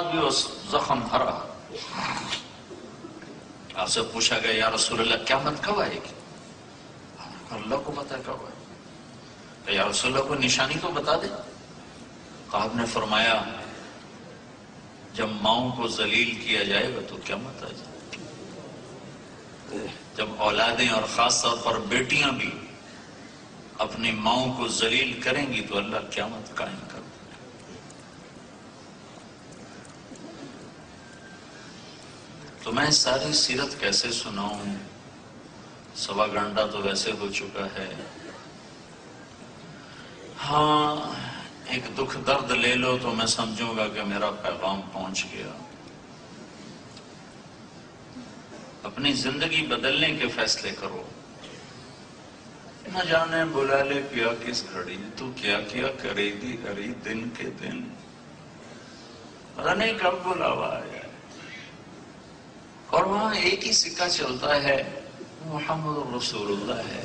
بعد بھی وہ زخم بھرا۔ آپ سے پوچھا گیا یا رسول اللہ قیامت کب آئے گی؟ اللہ کو پتہ کب آئے گی۔ یا رسول اللہ کو نشانی تو بتا دیں۔ تو آپ نے فرمایا جب ماؤں کو ذلیل کیا جائے گا تو قیامت آ جائے گی۔ جب اولادیں اور خاص طور پر بیٹیاں بھی اپنی ماؤں کو ذلیل کریں گی تو اللہ قیامت قائم کر دے۔ تو میں ساری سیرت کیسے سناؤں؟ 1.25 گھنٹہ تو ویسے ہو چکا ہے۔ ہاں ایک دکھ درد لے لو تو میں سمجھوں گا کہ میرا پیغام پہنچ گیا۔ اپنی زندگی بدلنے کے فیصلے کرو۔ نہ جانے بلا لے پیا کس گھڑی، تو کیا کیا کرے گی ہری دن کے دن، پتہ نہیں کب بلاوا آیا۔ اور وہاں ایک ہی سکہ چلتا ہے، محمد رسول اللہ ہے۔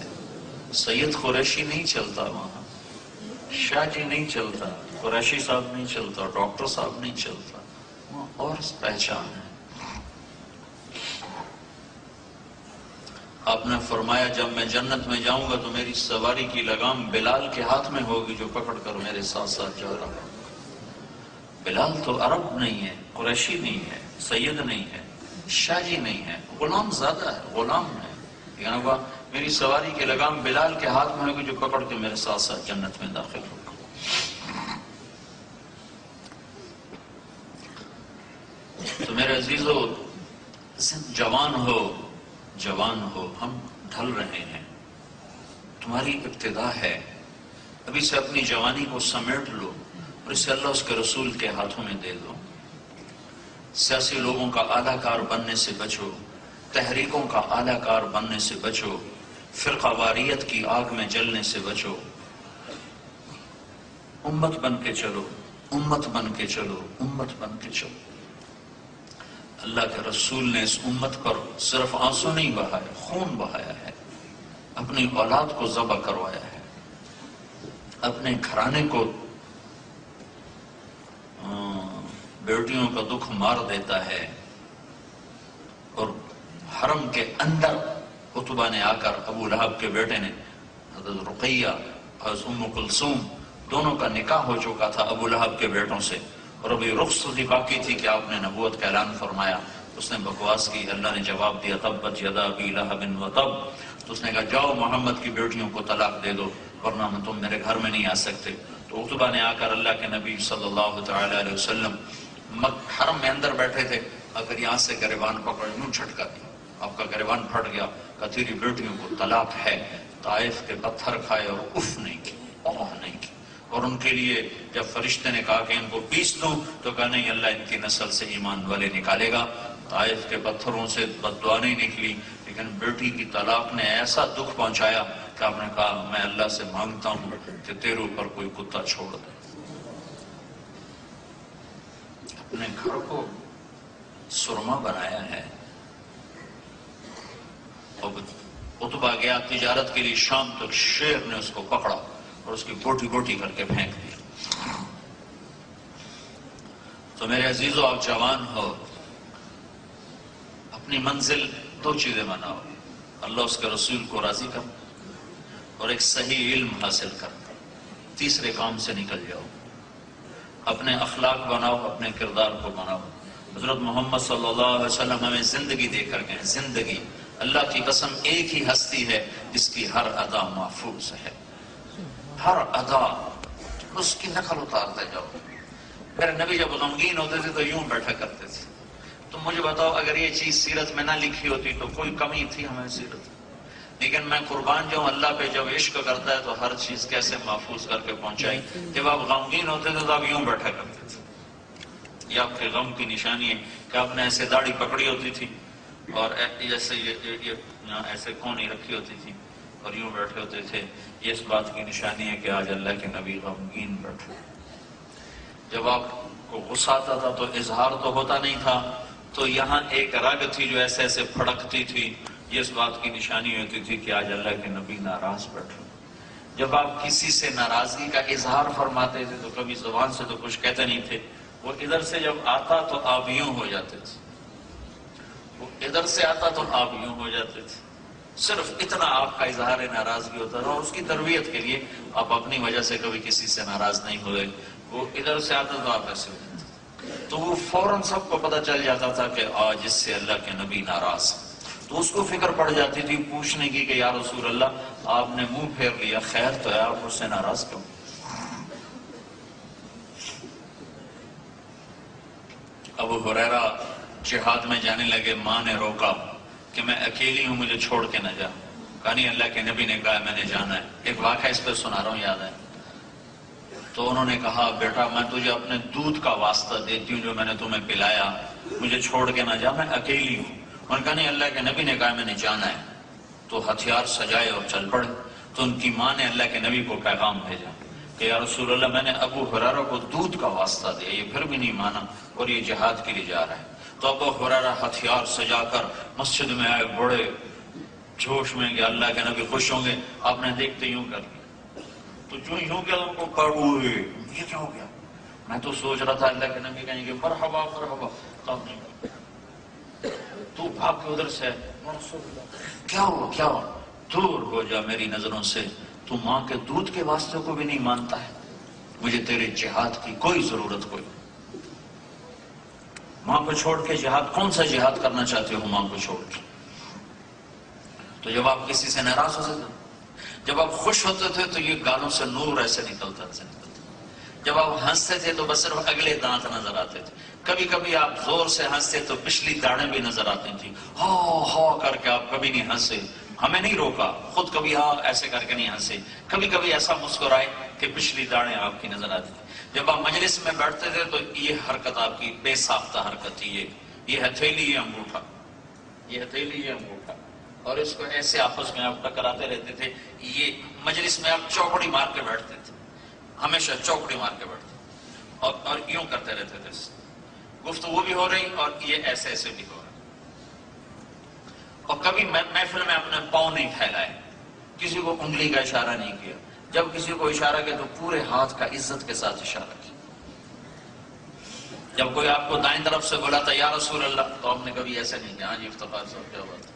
سید قریشی نہیں چلتا، وہاں شاہ جی نہیں چلتا، قریشی صاحب نہیں چلتا، ڈاکٹر صاحب نہیں چلتا، وہاں اور پہچان ہے۔ آپ نے فرمایا جب میں جنت میں جاؤں گا تو میری سواری کی لگام بلال کے ہاتھ میں ہوگی جو پکڑ کر میرے ساتھ ساتھ جا رہا ہے۔ بلال تو عرب نہیں ہے، قریشی نہیں ہے، سید نہیں ہے، شاہ جی نہیں ہے، غلام زیادہ ہے، غلام ہے، یعنی وہ میری سواری کی لگام بلال کے ہاتھ میں ہوگی جو پکڑ کے میرے ساتھ ساتھ جنت میں داخل ہوگا۔ تو میرے عزیزو جوان ہو، ہم ڈھل رہے ہیں، تمہاری ابتدا ہے، ابھی سے اپنی جوانی کو سمیٹ لو اور اسے اللہ اس کے رسول کے ہاتھوں میں دے دو۔ سیاسی لوگوں کا اعلیٰ کار بننے سے بچو، تحریکوں کا اعلیٰ کار بننے سے بچو، فرقہ واریت کی آگ میں جلنے سے بچو۔ امت بن کے چلو، امت بن کے چلو، امت بن کے چلو۔ اللہ کے رسول نے اس امت پر صرف آنسو نہیں بہائے، خون بہایا ہے، اپنی اولاد کو ذبح کروایا ہے، اپنے گھرانے کو بیٹیوں کا دکھ مار دیتا ہے، اور حرم کے اندر عتبہ نے آ کر ابو لہب کے بیٹے نے حضرت رقیہ اور ام کلثوم دونوں کا نکاح ہو چکا تھا ابو لہب کے بیٹوں سے، اور ابھی رخصتی باقی تھی کہ آپ نے نبوت کا اعلان فرمایا۔ اس نے بکواس کی، اللہ نے جواب دیا تبت یدا ابی لہب وتب، تو اس نے کہا جاؤ محمد کی بیٹیوں کو طلاق دے دو ورنہ تم میرے گھر میں نہیں آ سکتے۔ تو عتبہ نے آ کر اللہ کے نبی صلی اللہ تعالی علیہ وسلم حرم میں اندر بیٹھے تھے، اگر یہاں سے گریبان پکڑ یوں جھٹکا دیا، آپ کا گریبان پھٹ گیا، کہ تیری بیٹیوں کو طلاق ہے۔ طائف کے پتھر کھائے اور اف نہیں کی، اوہ نہیں کی۔ اور ان کے لیے جب فرشتے نے کہا کہ ان کو پیس دوں تو کہا نہیں، اللہ ان کی نسل سے ایمان والے نکالے گا۔ طائف کے پتھروں سے بد دعا نہیں نکلی، لیکن بیٹی کی طلاق نے ایسا دکھ پہنچایا کہ آپ نے کہا میں اللہ سے مانگتا ہوں کہ تیرے اوپر کوئی کتا چھوڑ دے۔ اپنے گھر کو سرما بنایا ہے۔ اب عتبہ گیا تجارت کے لیے شام تک، شیر نے اس کو پکڑا اور اس کی بوٹی بوٹی کر کے پھینک دی۔ تو میرے عزیزو آپ جوان ہو، اپنی منزل 2 چیزیں بناؤ، اللہ اس کے رسول کو راضی کر اور ایک صحیح علم حاصل کر، تیسرے کام سے نکل جاؤ۔ اپنے اخلاق بناؤ، اپنے کردار کو بناؤ۔ حضرت محمد صلی اللہ علیہ وسلم ہمیں زندگی دے کر گئے، زندگی، اللہ کی قسم ایک ہی ہستی ہے جس کی ہر ادا محفوظ ہے، ہر ادا اس کی نقل اتارتے جاؤ۔ میرے نبی جب غمگین ہوتے تھے تو یوں بیٹھا کرتے تھے۔ تو مجھے بتاؤ اگر یہ چیز سیرت میں نہ لکھی ہوتی تو کوئی کمی تھی ہمیں سیرت؟ لیکن میں قربان جاؤں، اللہ پہ جب عشق کرتا ہے تو ہر چیز کیسے محفوظ کر کے پہنچائی۔ جب آپ غمگین ہوتے تھے تو آپ یوں بیٹھا کرتے تھے۔ یہ آپ کے غم کی نشانی ہے کہ آپ نے ایسے داڑھی پکڑی ہوتی تھی اور جیسے یہ ایسے کونی رکھی ہوتی تھی اور یوں بیٹھے ہوتے تھے۔ یہ اس بات کی نشانی ہے کہ آج اللہ کے نبی غمگین بیٹھے۔ جب آپ کو غصہ آتا تھا تو اظہار تو ہوتا نہیں تھا، تو یہاں ایک رگ تھی جو ایسے ایسے پھڑکتی تھی، یہ اس بات کی نشانی ہوتی تھی کہ آج اللہ کے نبی ناراض بیٹھے۔ جب آپ کسی سے ناراضگی کا اظہار فرماتے تھے تو کبھی زبان سے تو کچھ کہتے نہیں تھے، وہ ادھر سے جب آتا تو آپ یوں ہو جاتے تھے، وہ ادھر سے آتا تو آپ یوں ہو جاتے تھے، صرف اتنا آپ کا اظہار ناراضگی ہوتا تھا، اور اس کی تربیت کے لیے آپ اپنی وجہ سے کبھی کسی سے ناراض نہیں ہوئے، وہ ادھر سے آتا تو آپ ایسے ہو جاتے تھے، تو وہ فوراً سب کو پتہ چل جاتا تھا کہ آج اس سے اللہ کے نبی ناراض ہیں، تو اس کو فکر پڑ جاتی تھی پوچھنے کی کہ یا رسول اللہ آپ نے منہ پھیر لیا، خیر تو ہے، آپ اس سے ناراض کیوں؟ ابو ہریرہ جہاد میں جانے لگے، ماں نے روکا کہ میں اکیلی ہوں، مجھے چھوڑ کے نہ جا، کہا نہیں، اللہ کے نبی نے کہا میں نے جانا ہے۔ ایک واقعہ اس پہ سنا رہا ہوں، یاد ہے، تو انہوں نے کہا بیٹا میں تجھے اپنے دودھ کا واسطہ دیتی ہوں جو میں نے تمہیں پلایا، مجھے چھوڑ کے نہ جا، میں اکیلی ہوں۔ انہوں نے کہا نہیں، اللہ کے نبی نے کہا میں نے جانا ہے، تو ہتھیار سجائے اور چل پڑے۔ تو ان کی ماں نے اللہ کے نبی کو پیغام بھیجا کہ یا رسول اللہ میں نے ابو ہریرہ کو دودھ کا واسطہ دیا، یہ پھر بھی نہیں مانا اور یہ جہاد کے لیے جا رہا ہے۔ تو ابو ہریرہ ہتھیار سجا کر مسجد میں آئے، بڑے جوش میں کہ اللہ کے نبی خوش ہوں گے، آپ نے دیکھتے یوں کر لیا، تو جو یوں کیا ان کو ہوئے، یہ کیا ہو گیا؟ میں تو سوچ رہا تھا اللہ کے نبی کہیں گے مرحبا مرحبا، تب نہیں، تو بھاگ کے ادھر سے کیا ہوا کیا ہوا؟ دور ہو جا میری نظروں سے، تو ماں کے دودھ کے واسطے کو بھی نہیں مانتا ہے، مجھے تیرے جہاد کی کوئی ضرورت کوئی، ماں کو چھوڑ کے جہاد، کون سا جہاد کرنا چاہتے ہو ماں کو چھوڑ کے؟ تو جب آپ کسی سے ناراض ہوتے تھے، جب آپ خوش ہوتے تھے تو یہ گالوں سے نور ایسے نکلتا تھا، جب آپ ہنستے تھے تو بس صرف اگلے دانت نظر آتے تھے، کبھی کبھی آپ زور سے ہنستے تو پچھلی داڑیں بھی نظر آتی تھی، ہاں کر کے آپ کبھی نہیں ہنسے، ہمیں نہیں روکا، خود کبھی ہاں ایسے کر کے نہیں ہنسے، کبھی کبھی ایسا مسکرائے کہ پچھلی داڑیں آپ کی نظر آتی تھی۔ جب آپ مجلس میں بیٹھتے تھے تو یہ حرکت آپ کی بے ساختہ حرکت تھی، یہ ہتھیلی، یہ انگوٹھا، یہ ہتھیلی، یہ انگوٹھا، اور اس کو ایسے آپس میں آپ ٹکراتے رہتے تھے، یہ مجلس میں آپ چوکڑی مار کے بیٹھتے تھے، ہمیشہ چوکڑی مار کے بیٹھتے اور یوں کرتے رہتے تھے، گفتگو بھی ہو رہی اور یہ ایسے ایسے بھی ہو رہا، اور کبھی محفل میں اپنے پاؤں نہیں پھیلائے، کسی کو انگلی کا اشارہ نہیں کیا، جب کسی کو اشارہ کیا تو پورے ہاتھ کا عزت کے ساتھ اشارہ کیا۔ جب کوئی آپ کو دائیں طرف سے بولا تھا یا رسول اللہ، تو آپ نے کبھی ایسے نہیں کہا ہاں جی افتخار صاحب کیا بات ہے،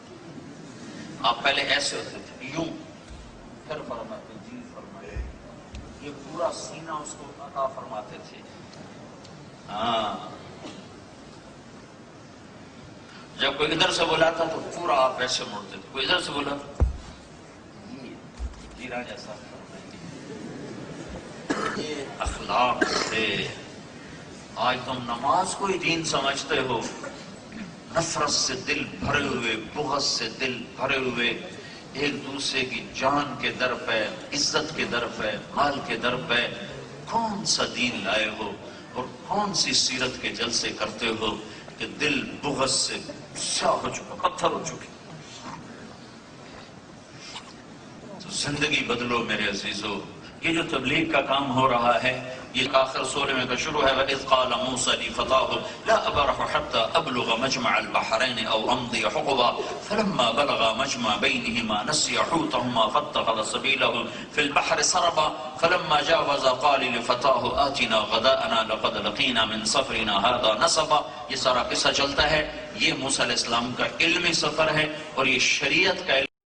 آپ پہلے ایسے ہوتے تھے، یوں، پھر فرماتے جی فرمائے، یہ پورا سینہ اس کو عطا فرماتے تھے، ہاں۔ جب کوئی ادھر سے بلاتا تو پورا آپ ایسے مڑتے تھے، کوئی ادھر سے بولا جی راجا صاحب، یہ اخلاق تھے۔ آج تم نماز کو ہی دین سمجھتے ہو، نفرت سے دل بھرے ہوئے، بغض سے دل بھرے ہوئے، ایک دوسرے کی جان کے در پہ، عزت کے در پہ، مال کے در پہ کون سا دین لائے ہو اور کون سی سیرت کے جلسے کرتے ہو کہ دل بغض سے سیاہ ہو چکا، پتھر ہو چکے۔ تو زندگی بدلو میرے عزیزو، یہ جو تبلیغ کا کام ہو رہا ہے، یہ آخر سورہ میں کا شروع ہے، وَإِذْ قَالَ مُوسَىٰ لِفَتَاهُ لَا أَبْرَحُ حَتَّىٰ أَبْلُغَ مَجْمَعَ الْبَحْرَيْنِ أَوْ أَمْضِيَ حُقُبًا فَلَمَّا بَلَغَا مَجْمَعَ بَيْنِهِمَا نَسِيَ حُوتَهُمَا فَاتَّخَذَ سَبِيلَهُ فِي الْبَحْرِ سَرَبًا فَلَمَّا جَاوَزَا قَالَ لِفَتَاهُ آتِنَا غَدَاءَنَا لَقَدْ لَقِينَا مِنْ سَفَرِنَا هَٰذَا نَصَبًا۔ یہ سارا قصہ چلتا ہے، یہ موسیٰ علیہ السلام کا علمی سفر ہے اور یہ شریعت کا